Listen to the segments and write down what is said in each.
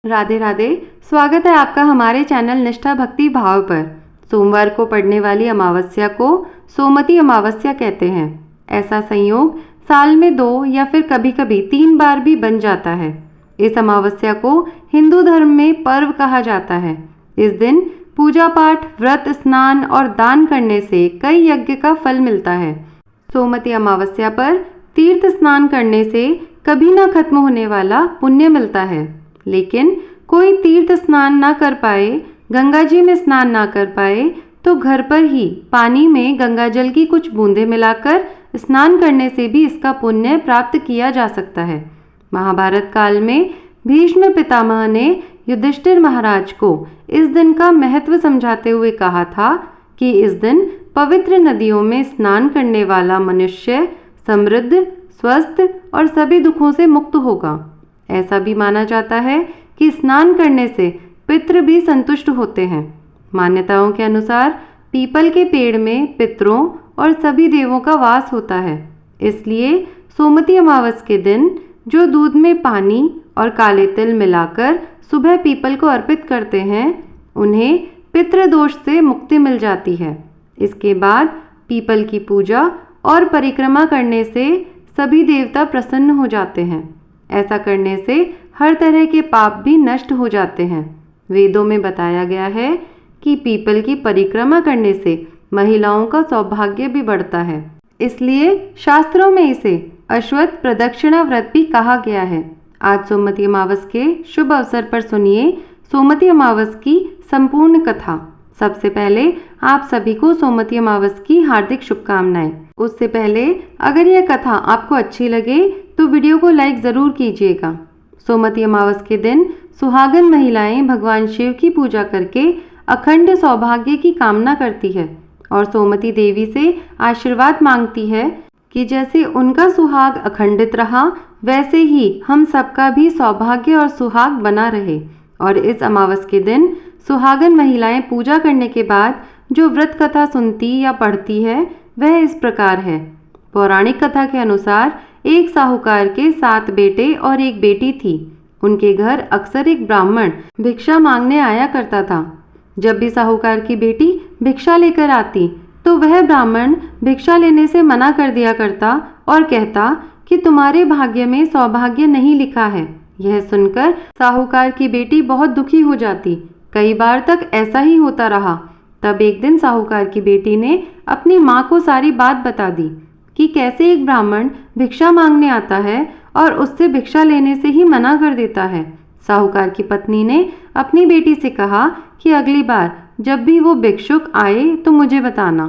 राधे राधे। स्वागत है आपका हमारे चैनल निष्ठा भक्ति भाव पर। सोमवार को पड़ने वाली अमावस्या को सोमती अमावस्या कहते हैं। ऐसा संयोग साल में 2 या फिर कभी कभी 3 बार भी बन जाता है। इस अमावस्या को हिंदू धर्म में पर्व कहा जाता है। इस दिन पूजा पाठ, व्रत, स्नान और दान करने से कई यज्ञ का फल मिलता है। सोमती अमावस्या पर तीर्थ स्नान करने से कभी न खत्म होने वाला पुण्य मिलता है। लेकिन कोई तीर्थ स्नान ना कर पाए, गंगा जी में स्नान ना कर पाए, तो घर पर ही पानी में गंगा जल की कुछ बूंदें मिलाकर स्नान करने से भी इसका पुण्य प्राप्त किया जा सकता है। महाभारत काल में भीष्म पितामह ने युधिष्ठिर महाराज को इस दिन का महत्व समझाते हुए कहा था कि इस दिन पवित्र नदियों में स्नान करने वाला मनुष्य समृद्ध, स्वस्थ और सभी दुखों से मुक्त होगा। ऐसा भी माना जाता है कि स्नान करने से पितृ भी संतुष्ट होते हैं। मान्यताओं के अनुसार पीपल के पेड़ में पितरों और सभी देवों का वास होता है। इसलिए सोमती अमावस के दिन जो दूध में पानी और काले तिल मिलाकर सुबह पीपल को अर्पित करते हैं, उन्हें पितृदोष से मुक्ति मिल जाती है। इसके बाद पीपल की पूजा और परिक्रमा करने से सभी देवता प्रसन्न हो जाते हैं। ऐसा करने से हर तरह के पाप भी नष्ट हो जाते हैं। वेदों में बताया गया है कि पीपल की परिक्रमा करने से महिलाओं का सौभाग्य भी बढ़ता है। इसलिए शास्त्रों में इसे अश्वत्थ प्रदक्षिणा व्रत भी कहा गया है। आज सोमती अमावस के शुभ अवसर पर सुनिए सोमती अमावस की संपूर्ण कथा। सबसे पहले आप सभी को सोमती अमावस की हार्दिक शुभकामनाएं। उससे पहले अगर यह कथा आपको अच्छी लगे तो वीडियो को लाइक ज़रूर कीजिएगा। सोमती अमावस के दिन सुहागन महिलाएं भगवान शिव की पूजा करके अखंड सौभाग्य की कामना करती है और सोमती देवी से आशीर्वाद मांगती है कि जैसे उनका सुहाग अखंडित रहा, वैसे ही हम सबका भी सौभाग्य और सुहाग बना रहे। और इस अमावस के दिन सुहागन महिलाएं पूजा करने के बाद जो व्रत कथा सुनती या पढ़ती है वह इस प्रकार है। पौराणिक कथा के अनुसार एक साहूकार के 7 बेटे और एक बेटी थी। उनके घर अक्सर एक ब्राह्मण भिक्षा मांगने आया करता था। जब भी साहूकार की बेटी भिक्षा लेकर आती तो वह ब्राह्मण भिक्षा लेने से मना कर दिया करता और कहता कि तुम्हारे भाग्य में सौभाग्य नहीं लिखा है। यह सुनकर साहूकार की बेटी बहुत दुखी हो जाती। कई बार तक ऐसा ही होता रहा। तब एक दिन साहूकार की बेटी ने अपनी माँ को सारी बात बता दी कि कैसे एक ब्राह्मण भिक्षा मांगने आता है और उससे भिक्षा लेने से ही मना कर देता है। साहूकार की पत्नी ने अपनी बेटी से कहा कि अगली बार जब भी वो भिक्षुक आए तो मुझे बताना।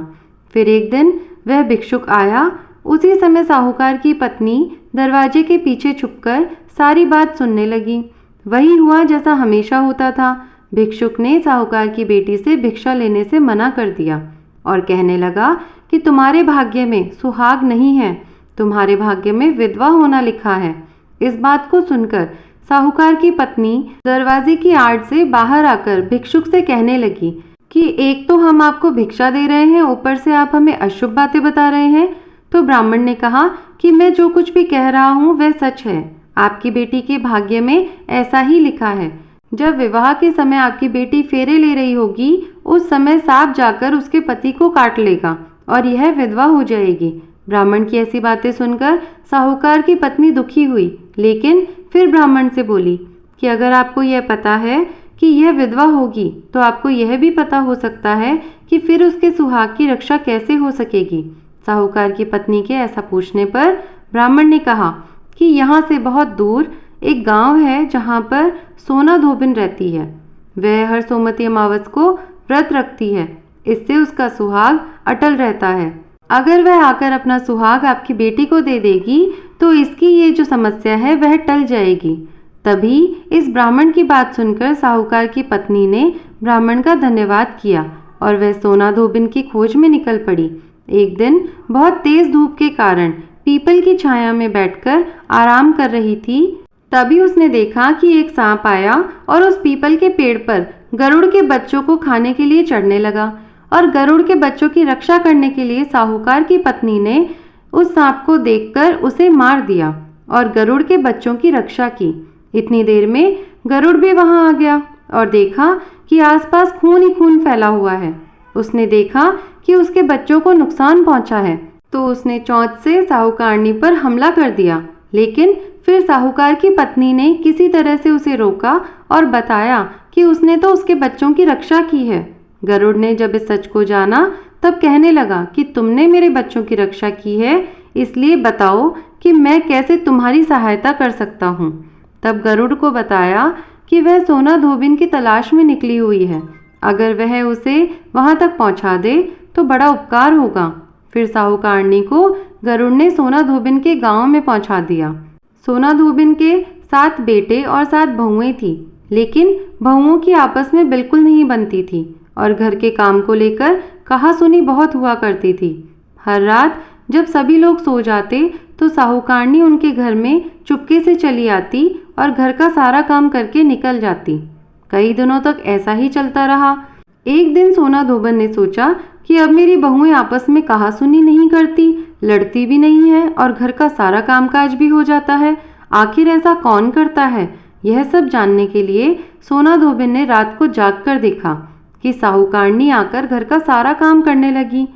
फिर एक दिन वह भिक्षुक आया। उसी समय साहूकार की पत्नी दरवाजे के पीछे छुपकर सारी बात सुनने लगी। वही हुआ जैसा हमेशा होता था। भिक्षुक ने साहूकार की बेटी से भिक्षा लेने से मना कर दिया और कहने लगा कि तुम्हारे भाग्य में सुहाग नहीं है, तुम्हारे भाग्य में विधवा होना लिखा है। इस बात को सुनकर साहूकार की पत्नी दरवाजे की आड़ से बाहर आकर भिक्षुक से कहने लगी कि एक तो हम आपको भिक्षा दे रहे हैं, ऊपर से आप हमें अशुभ बातें बता रहे हैं। तो ब्राह्मण ने कहा कि मैं जो कुछ भी कह रहा हूँ वह सच है। आपकी बेटी के भाग्य में ऐसा ही लिखा है। जब विवाह के समय आपकी बेटी फेरे ले रही होगी, उस समय सांप जाकर उसके पति को काट लेगा और यह विधवा हो जाएगी। ब्राह्मण की ऐसी बातें सुनकर साहूकार की पत्नी दुखी हुई, लेकिन फिर ब्राह्मण से बोली कि अगर आपको यह पता है कि यह विधवा होगी तो आपको यह भी पता हो सकता है कि फिर उसके सुहाग की रक्षा कैसे हो सकेगी। साहूकार की पत्नी के ऐसा पूछने पर ब्राह्मण ने कहा कि यहाँ से बहुत दूर एक गांव है जहाँ पर सोना धोबिन रहती है। वह हर सोमती अमावस को व्रत रखती है। इससे उसका सुहाग अटल रहता है। अगर वह आकर अपना सुहाग आपकी बेटी को दे देगी तो इसकी ये जो समस्या है वह टल जाएगी। तभी इस ब्राह्मण की बात सुनकर साहूकार की पत्नी ने ब्राह्मण का धन्यवाद किया और वह सोना धोबिन की खोज में निकल पड़ी। एक दिन बहुत तेज धूप के कारण पीपल की छाया में बैठकर आराम कर रही थी। तभी उसने देखा कि एक सांप आया और उस पीपल के पेड़ पर गरुड़ के बच्चों को खाने के लिए चढ़ने लगा और गरुड़ के बच्चों की रक्षा करने के लिए साहूकार की पत्नी ने उस सांप को देखकर उसे मार दिया और गरुड़ के बच्चों की रक्षा की। इतनी देर में गरुड़ भी वहां आ गया और देखा कि आसपास खून ही खून फैला हुआ है। उसने देखा कि उसके बच्चों को नुकसान पहुंचा है, तो उसने चोंच से साहूकारनी पर हमला कर दिया। लेकिन फिर साहूकार की पत्नी ने किसी तरह से उसे रोका और बताया कि उसने तो उसके बच्चों की रक्षा की है। गरुड़ ने जब इस सच को जाना तब कहने लगा कि तुमने मेरे बच्चों की रक्षा की है, इसलिए बताओ कि मैं कैसे तुम्हारी सहायता कर सकता हूँ। तब गरुड़ को बताया कि वह सोना धोबिन की तलाश में निकली हुई है, अगर वह उसे वहां तक पहुंचा दे तो बड़ा उपकार होगा। फिर साहूकारनी को गरुड़ ने सोना धोबिन के गांव में पहुंचा दिया। सोना धोबिन के 7 बेटे और 7 बहुएं थी, लेकिन बहुओं की आपस में बिल्कुल नहीं बनती थी और घर के काम को लेकर कहासुनी बहुत हुआ करती थी। हर रात जब सभी लोग सो जाते तो साहूकारनी उनके घर में चुपके से चली आती और घर का सारा काम करके निकल जाती। कई दिनों तक ऐसा ही चलता रहा। एक दिन सोना धोबन ने सोचा कि अब मेरी बहुएं आपस में कहासुनी नहीं करती, लड़ती भी नहीं है और घर का सारा कामकाज भी हो जाता है। आखिर ऐसा कौन करता है? यह सब जानने के लिए सोना धोबिन ने रात को जाग कर देखा कि साहूकारनी आकर घर का सारा काम करने लगी।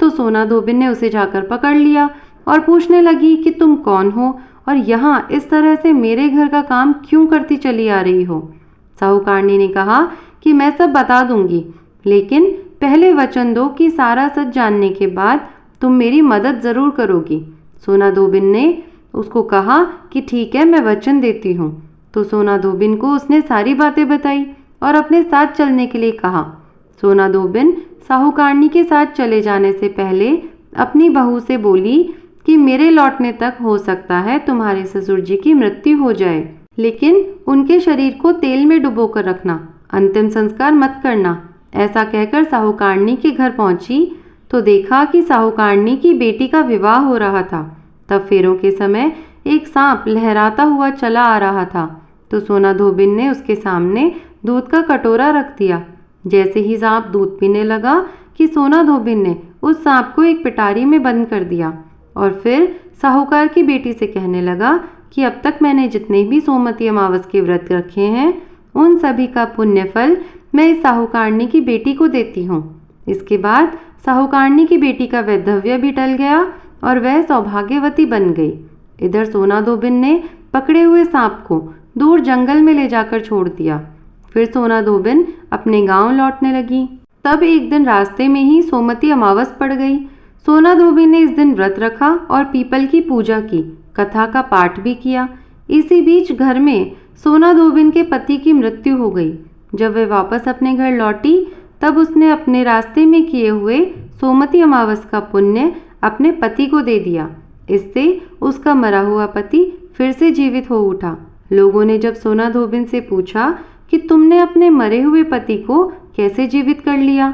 तो सोना धोबिन ने उसे जाकर पकड़ लिया और पूछने लगी कि तुम कौन हो और यहाँ इस तरह से मेरे घर का काम क्यों करती चली आ रही हो? साहूकारनी ने कहा कि मैं सब बता दूंगी, लेकिन पहले वचन दो कि सारा सच जानने के बाद तुम मेरी मदद जरूर करोगी। सोना धोबिन ने उसको कहा कि ठीक है, मैं वचन देती हूँ। तो सोना धोबिन को उसने सारी बातें बताई और अपने साथ चलने के लिए कहा। सोना धोबिन साहूकारनी के साथ चले जाने से पहले अपनी बहू से बोली कि मेरे लौटने तक हो सकता है तुम्हारे ससुर जी की मृत्यु हो जाए, लेकिन उनके शरीर को तेल में डुबो कर रखना, अंतिम संस्कार मत करना। ऐसा कहकर साहूकारनी के घर पहुंची तो देखा कि साहूकारनी की बेटी का विवाह हो रहा था। तब फेरों के समय एक सांप लहराता हुआ चला आ रहा था, तो सोना धोबिन ने उसके सामने दूध का कटोरा रख दिया। जैसे ही सांप दूध पीने लगा कि सोना धोबिन ने उस सांप को एक पिटारी में बंद कर दिया और फिर साहूकार की बेटी से कहने लगा कि अब तक मैंने जितने भी सोमवती अमावस के व्रत रखे हैं उन सभी का पुण्य फल मैं इस साहूकारनी की बेटी को देती हूँ। इसके बाद साहूकारनी की बेटी का वैधव्य भी टल गया और वह सौभाग्यवती बन गई। इधर सोना धोबिन ने पकड़े हुए सांप को दूर जंगल में ले जाकर छोड़ दिया। फिर सोना धोबिन अपने गांव लौटने लगी। तब एक दिन रास्ते में ही सोमवती अमावस पड़ गई। सोना धोबिन ने इस दिन व्रत रखा और पीपल की पूजा की, कथा का पाठ भी किया। इसी बीच घर में सोना धोबिन के पति की मृत्यु हो गई। जब वह वापस अपने घर लौटी तब उसने अपने रास्ते में किए हुए सोमवती अमावस का पुण्य अपने पति को दे दिया। इससे उसका मरा हुआ पति फिर से जीवित हो उठा। लोगों ने जब सोना धोबिन से पूछा कि तुमने अपने मरे हुए पति को कैसे जीवित कर लिया,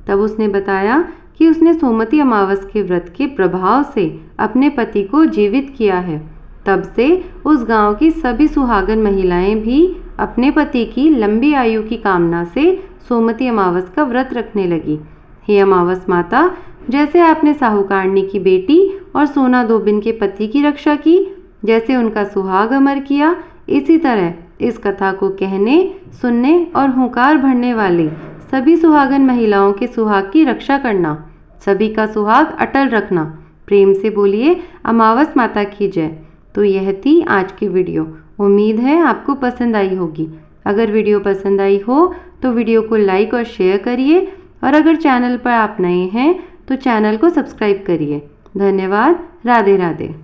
तब उसने बताया कि उसने सोमवती अमावस के व्रत के प्रभाव से अपने पति को जीवित किया है। तब से उस गांव की सभी सुहागन महिलाएं भी अपने पति की लंबी आयु की कामना से सोमवती अमावस का व्रत रखने लगी। हे अमावस माता, जैसे आपने साहूकारनी की बेटी और सोना धोबिन के पति की रक्षा की, जैसे उनका सुहाग अमर किया, इसी तरह इस कथा को कहने, सुनने और हुंकार भरने वाले सभी सुहागन महिलाओं के सुहाग की रक्षा करना, सभी का सुहाग अटल रखना। प्रेम से बोलिए अमावस माता की जय। तो यह थी आज की वीडियो। उम्मीद है आपको पसंद आई होगी। अगर वीडियो पसंद आई हो तो वीडियो को लाइक और शेयर करिए और अगर चैनल पर आप नए हैं तो चैनल को सब्सक्राइब करिए। धन्यवाद। राधे राधे।